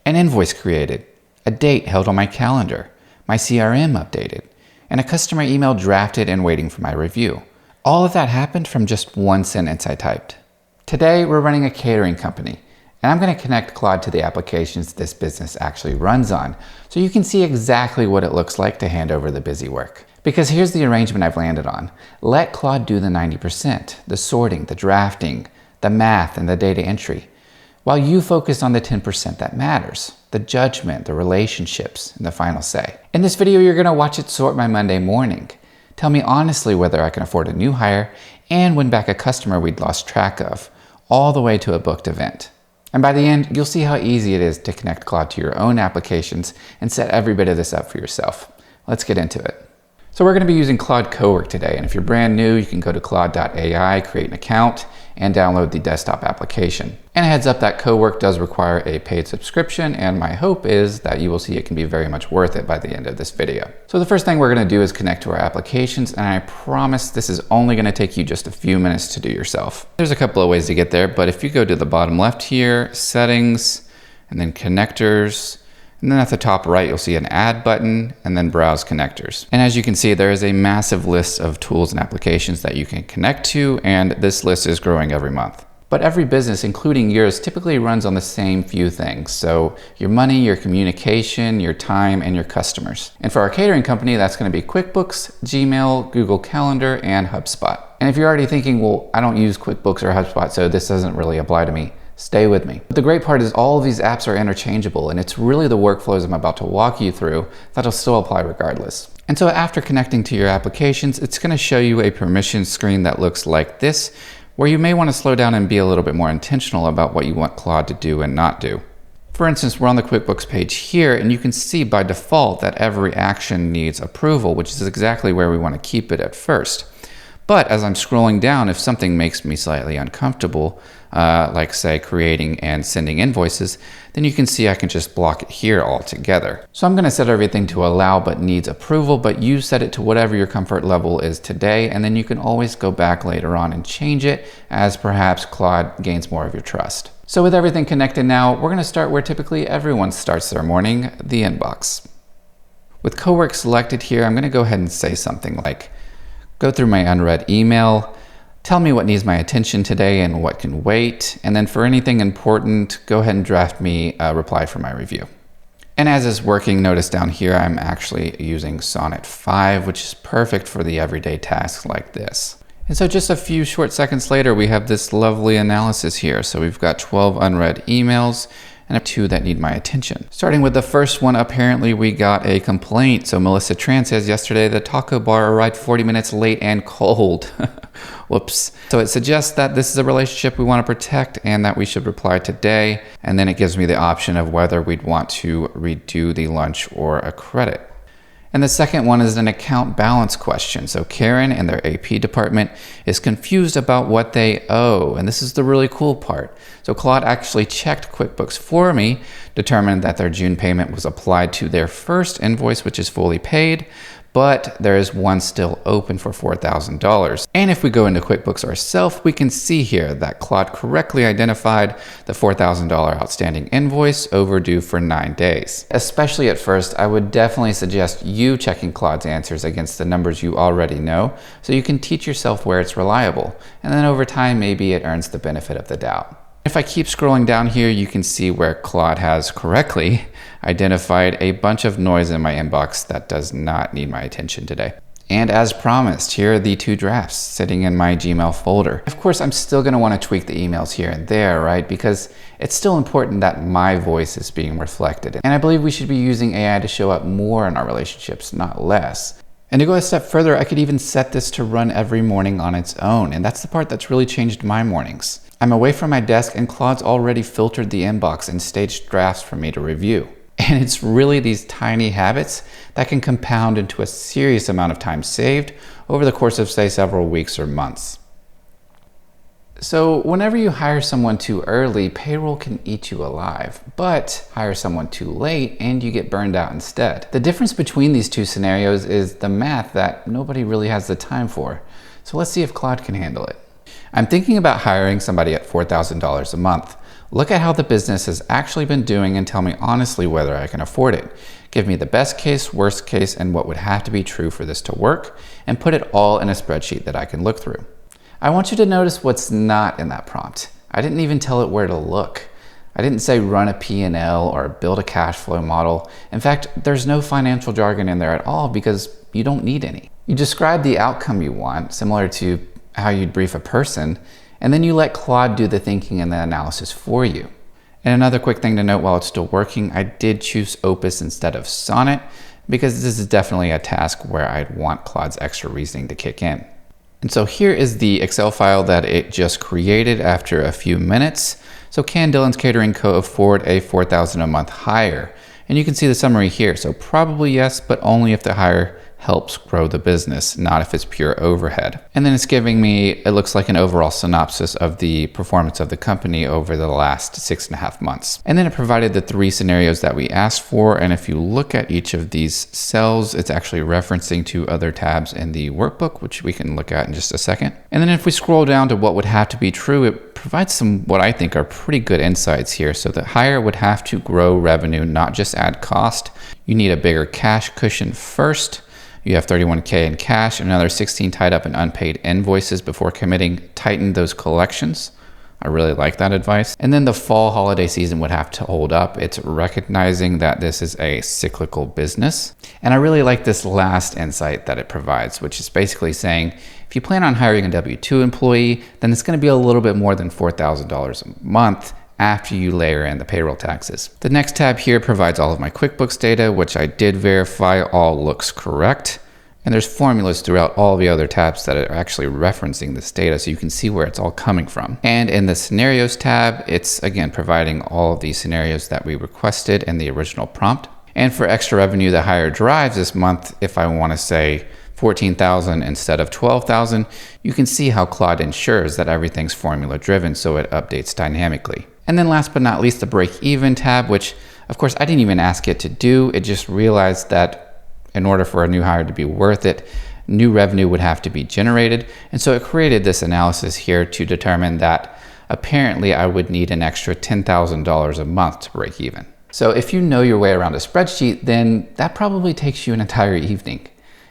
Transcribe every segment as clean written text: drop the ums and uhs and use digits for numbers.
an invoice created, a date held on my calendar, my CRM updated, and a customer email drafted and waiting for my review. All of that happened from just one sentence I typed. Today, we're running a catering company, and I'm going to connect Claude to the applications this business actually runs on, so you can see exactly what it looks like to hand over the busy work. Because here's the arrangement I've landed on. Let Claude do the 90%, the sorting, the drafting, the math, and the data entry, while you focus on the 10% that matters, the judgment, the relationships, and the final say. In this video, you're going to watch it sort my Monday morning, tell me honestly whether I can afford a new hire, and win back a customer we'd lost track of, all the way to a booked event. And by the end, you'll see how easy it is to connect Claude to your own applications and set every bit of this up for yourself. Let's get into it. So we're going to be using Claude Cowork today, and if you're brand new, you can go to claude.ai, create an account, and download the desktop application. And a heads up that Cowork does require a paid subscription, and my hope is that you will see it can be very much worth it by the end of this video. So the first thing we're going to do is connect to our applications, and I promise this is only going to take you just a few minutes to do yourself. There's a couple of ways to get there, but if you go to the bottom left here, settings, and then connectors, and then at the top right, you'll see an add button and then browse connectors. And as you can see, there is a massive list of tools and applications that you can connect to, and this list is growing every month. But every business, including yours, typically runs on the same few things. So your money, your communication, your time, and your customers. And for our catering company, that's going to be QuickBooks, Gmail, Google Calendar, and HubSpot. And if you're already thinking, well, I don't use QuickBooks or HubSpot, so this doesn't really apply to me, stay with me. But the great part is all of these apps are interchangeable, and it's really the workflows I'm about to walk you through that'll still apply regardless. And so after connecting to your applications, it's going to show you a permission screen that looks like this, where you may want to slow down and be a little bit more intentional about what you want Claude to do and not do. For instance, we're on the QuickBooks page here, and you can see by default that every action needs approval, which is exactly where we want to keep it at first. But as I'm scrolling down, if something makes me slightly uncomfortable, like say creating and sending invoices, then you can see I can just block it here altogether. So I'm going to set everything to allow but needs approval, but you set it to whatever your comfort level is today, and then you can always go back later on and change it as perhaps Claude gains more of your trust. So with everything connected now, we're going to start where typically everyone starts their morning, the inbox. With Cowork selected here, I'm going to go ahead and say something like, go through my unread email, tell me what needs my attention today and what can wait, and then for anything important, go ahead and draft me a reply for my review. And as is working, notice down here I'm actually using Sonnet 5, which is perfect for the everyday tasks like this. And so just a few short seconds later, we have this lovely analysis here. So we've got 12 unread emails and 2 that need my attention. Starting with the first one, apparently we got a complaint. So Melissa Tran says, yesterday the taco bar arrived 40 minutes late and cold. Whoops. So it suggests that this is a relationship we want to protect and that we should reply today. And then it gives me the option of whether we'd want to redo the lunch or a credit. And the second one is an account balance question. So Karen and their AP department is confused about what they owe. And this is the really cool part. So Claude actually checked QuickBooks for me, determined that their June payment was applied to their first invoice, which is fully paid, but there is one still open for $4,000. And if we go into QuickBooks ourselves, we can see here that Claude correctly identified the $4,000 outstanding invoice overdue for 9 days. Especially at first, I would definitely suggest you checking Claude's answers against the numbers you already know, so you can teach yourself where it's reliable. And then over time, maybe it earns the benefit of the doubt. If I keep scrolling down here, you can see where Claude has correctly identified a bunch of noise in my inbox that does not need my attention today. And as promised, here are the 2 drafts sitting in my Gmail folder. Of course, I'm still going to want to tweak the emails here and there, right? Because it's still important that my voice is being reflected. And I believe we should be using AI to show up more in our relationships, not less. And to go a step further, I could even set this to run every morning on its own. And that's the part that's really changed my mornings. I'm away from my desk and Claude's already filtered the inbox and staged drafts for me to review. And it's really these tiny habits that can compound into a serious amount of time saved over the course of, say, several weeks or months. So whenever you hire someone too early, payroll can eat you alive, but hire someone too late and you get burned out instead. The difference between these two scenarios is the math that nobody really has the time for. So let's see if Claude can handle it. I'm thinking about hiring somebody at $4,000 a month, Look at how the business has actually been doing and tell me honestly whether I can afford it. Give me the best case, worst case, and what would have to be true for this to work, and put it all in a spreadsheet that I can look through. I want you to notice what's not in that prompt. I didn't even tell it where to look. I didn't say run a P&L or build a cash flow model. In fact, there's no financial jargon in there at all because you don't need any. You describe the outcome you want, similar to how you'd brief a person, and then you let Claude do the thinking and the analysis for you. And another quick thing to note while it's still working, I did choose Opus instead of Sonnet because this is definitely a task where I'd want Claude's extra reasoning to kick in. And so here is the Excel file that it just created after a few minutes. So can Dylan's Catering Co. afford a $4,000 a month hire? And you can see the summary here. So probably yes, but only if the hire helps grow the business, not if it's pure overhead. And then it's giving me, it looks like an overall synopsis of the performance of the company over the last 6.5 months. And then it provided the 3 scenarios that we asked for. And if you look at each of these cells, it's actually referencing to other tabs in the workbook, which we can look at in just a second. And then if we scroll down to what would have to be true, it provides some what I think are pretty good insights here. So the hire would have to grow revenue, not just add cost. You need a bigger cash cushion first. You have $31K in cash, another 16 tied up in unpaid invoices before committing. Tighten those collections. I really like that advice. And then the fall holiday season would have to hold up. It's recognizing that this is a cyclical business. And I really like this last insight that it provides, which is basically saying, if you plan on hiring a W-2 employee, then it's going to be a little bit more than $4,000 a month after you layer in the payroll taxes. The next tab here provides all of my QuickBooks data, which I did verify all looks correct. And there's formulas throughout all the other tabs that are actually referencing this data, so you can see where it's all coming from. And in the scenarios tab, it's again providing all of these scenarios that we requested in the original prompt. And for extra revenue the hire drives this month, if I want to say 14,000 instead of 12,000, you can see how Claude ensures that everything's formula driven, so it updates dynamically. And then last but not least, the break even tab, which of course I didn't even ask it to do. It just realized that in order for a new hire to be worth it, new revenue would have to be generated. And so it created this analysis here to determine that apparently I would need an extra $10,000 a month to break even. So if you know your way around a spreadsheet, then that probably takes you an entire evening.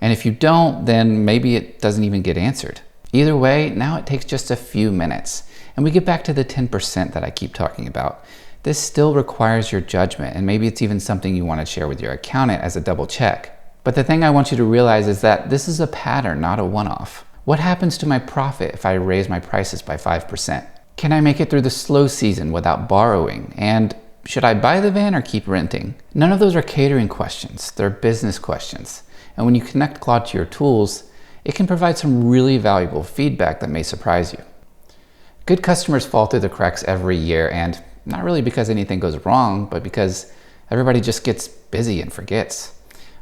And if you don't, then maybe it doesn't even get answered. Either way, now it takes just a few minutes. And we get back to the 10% that I keep talking about. This still requires your judgment, and maybe it's even something you want to share with your accountant as a double check. But the thing I want you to realize is that this is a pattern, not a one-off. What happens to my profit if I raise my prices by 5%? Can I make it through the slow season without borrowing? And should I buy the van or keep renting? None of those are catering questions, they're business questions. And when you connect Claude to your tools, it can provide some really valuable feedback that may surprise you. Good customers fall through the cracks every year, and not really because anything goes wrong, but because everybody just gets busy and forgets.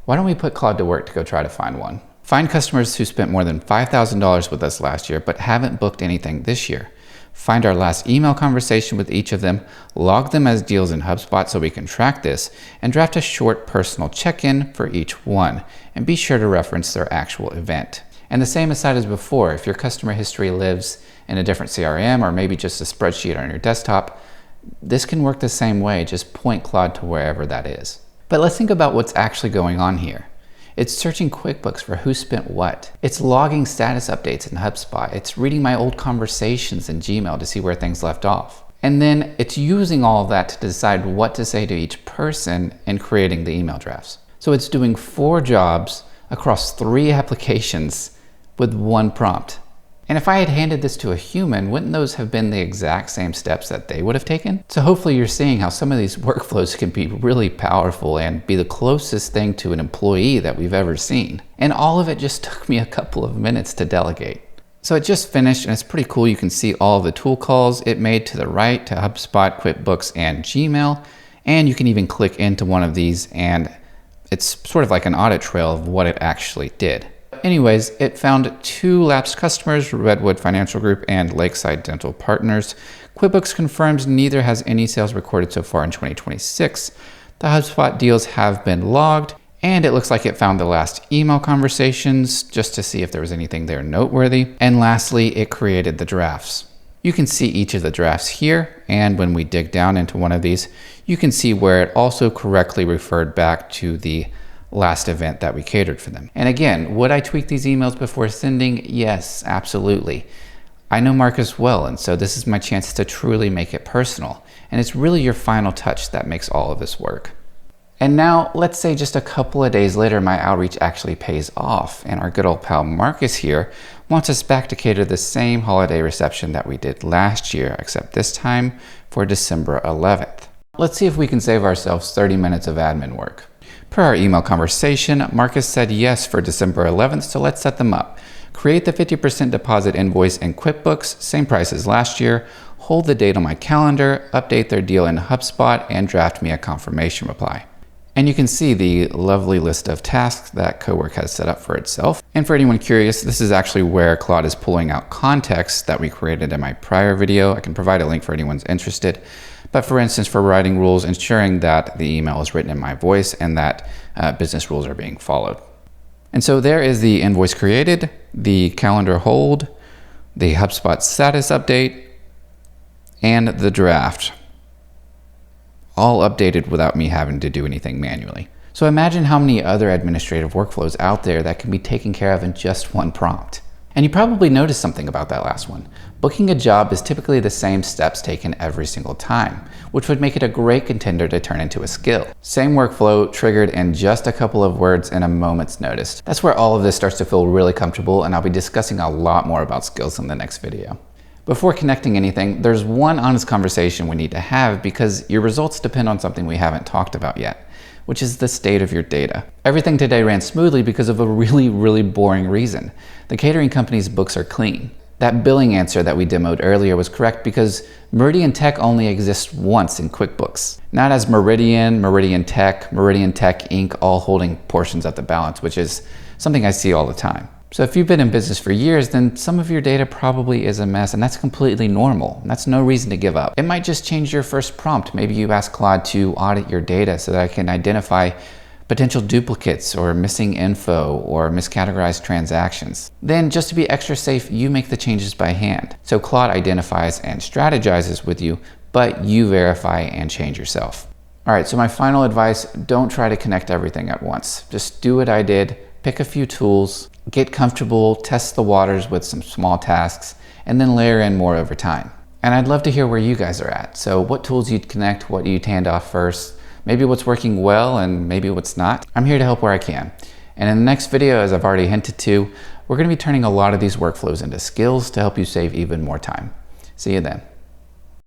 Why don't we put Claude to work to go try to find one? Find customers who spent more than $5,000 with us last year but haven't booked anything this year. Find our last email conversation with each of them, log them as deals in HubSpot so we can track this, and draft a short personal check-in for each one, and be sure to reference their actual event. And the same aside as before, if your customer history lives in a different CRM or maybe just a spreadsheet on your desktop, this can work the same way, just point Claude to wherever that is. But let's think about what's actually going on here. It's searching QuickBooks for who spent what. It's logging status updates in HubSpot. It's reading my old conversations in Gmail to see where things left off. And then it's using all of that to decide what to say to each person and creating the email drafts. So it's doing 4 jobs across 3 applications with 1 prompt. And if I had handed this to a human, wouldn't those have been the exact same steps that they would have taken? So hopefully you're seeing how some of these workflows can be really powerful and be the closest thing to an employee that we've ever seen. And all of it just took me a couple of minutes to delegate. So it just finished, and it's pretty cool. You can see all of the tool calls it made to the right to HubSpot, QuickBooks, and Gmail. And you can even click into one of these, and it's sort of like an audit trail of what it actually did. Anyways, it found 2 lapsed customers, Redwood Financial Group and Lakeside Dental Partners. QuickBooks confirms neither has any sales recorded so far in 2026. The HubSpot deals have been logged, and it looks like it found the last email conversations just to see if there was anything there noteworthy. And lastly, it created the drafts. You can see each of the drafts here, and when we dig down into one of these, you can see where it also correctly referred back to the last event that we catered for them. And again, would I tweak these emails before sending? Yes, absolutely. I know Marcus well, and so this is my chance to truly make it personal. And it's really your final touch that makes all of this work. And now, let's say just a couple of days later, my outreach actually pays off, and our good old pal Marcus here wants us back to cater the same holiday reception that we did last year, except this time for December 11th. Let's see if we can save ourselves 30 minutes of admin work. Per our email conversation, Marcus said yes for December 11th, so let's set them up. Create the 50% deposit invoice in QuickBooks, same price as last year, hold the date on my calendar, update their deal in HubSpot, and draft me a confirmation reply. And you can see the lovely list of tasks that Cowork has set up for itself. And for anyone curious, this is actually where Claude is pulling out context that we created in my prior video. I can provide a link for anyone's interested. But for instance, for writing rules, ensuring that the email is written in my voice and that business rules are being followed. And so there is the invoice created, the calendar hold, the HubSpot status update, and the draft. All updated without me having to do anything manually. So imagine how many other administrative workflows out there that can be taken care of in just one prompt. And you probably noticed something about that last one. Booking a job is typically the same steps taken every single time, which would make it a great contender to turn into a skill. Same workflow triggered in just a couple of words in a moment's notice. That's where all of this starts to feel really comfortable, and I'll be discussing a lot more about skills in the next video. Before connecting anything, there's one honest conversation we need to have because your results depend on something we haven't talked about yet, which is the state of your data. Everything today ran smoothly because of a really boring reason. The catering company's books are clean. That billing answer that we demoed earlier was correct because Meridian Tech only exists once in QuickBooks. Not as Meridian, Meridian Tech Inc., all holding portions of the balance, which is something I see all the time. So if you've been in business for years, then some of your data probably is a mess, and that's completely normal. That's no reason to give up. It might just change your first prompt. Maybe you ask Claude to audit your data so that I can identify potential duplicates or missing info or miscategorized transactions. Then just to be extra safe, you make the changes by hand. So Claude identifies and strategizes with you, but you verify and change yourself. All right, so my final advice, don't try to connect everything at once. Just do what I did, pick a few tools, get comfortable, test the waters with some small tasks, and then layer in more over time. And I'd love to hear where you guys are at. So what tools you'd connect, what you'd hand off first, maybe what's working well and maybe what's not. I'm here to help where I can. And in the next video, as I've already hinted to, we're gonna be turning a lot of these workflows into skills to help you save even more time. See you then.